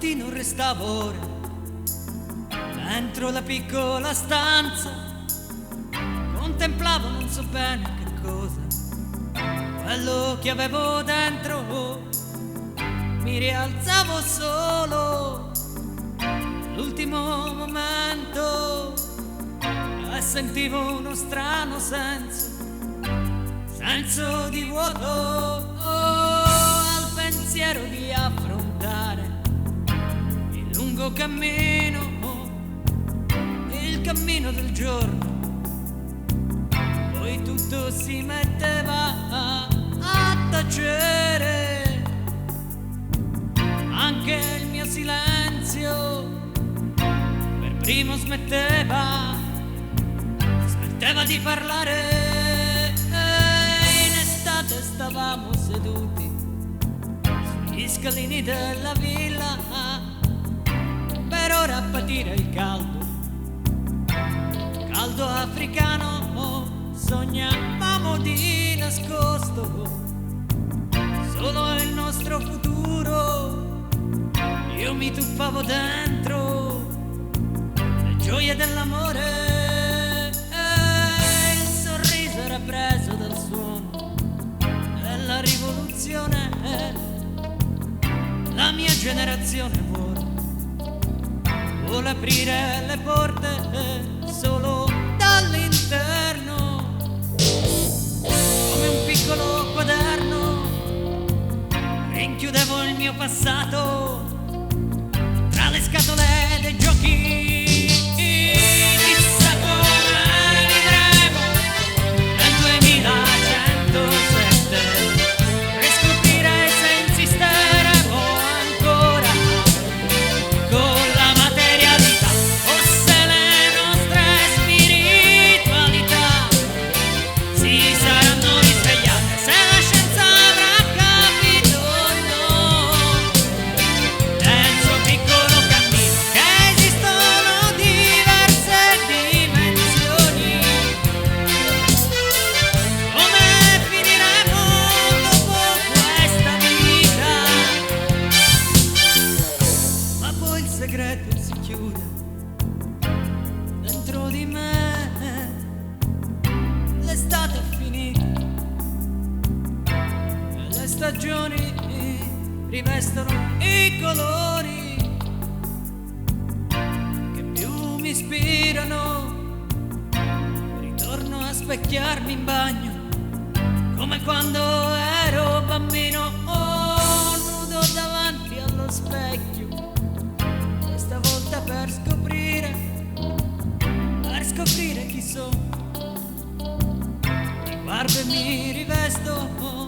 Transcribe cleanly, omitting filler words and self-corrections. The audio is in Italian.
mattino restavo ore dentro la piccola stanza, contemplavo non so bene che cosa, quello che avevo dentro. Mi rialzavo solo l'ultimo momento e sentivo uno strano senso di vuoto, al pensiero di affrontare il lungo cammino, il cammino del giorno. Poi tutto si metteva a tacere, anche il mio silenzio per primo smetteva di parlare. In estate stavamo seduti sugli scalini della villa, per ora a patire il caldo africano. Sognavamo di nascosto solo il nostro futuro. Io mi tuffavo dentro le gioie dell'amore, e il sorriso era preso dal suono della rivoluzione. La mia generazione vuole aprire le porte solo dall'interno, come un piccolo quaderno. Rinchiudevo il mio passato tra le scatole dei giochi. Chissà come vivremo nel 2107, riscoprire se insisteremo ancora con la materialità, o se le nostre spiritualità si saranno risvegliate, se la scienza avrà capito o no nel suo piccolo cammino che esistono diverse dimensioni. Come finiremo dopo questa vita? Ma poi il segreto si chiude dentro di me. L'estate è finita e le stagioni rivestono i colori che più mi ispirano. Ritorno a specchiarmi in bagno come quando ero bambino, nudo davanti allo specchio, questa volta per scoprire chi sono. Mi guardo e mi rivesto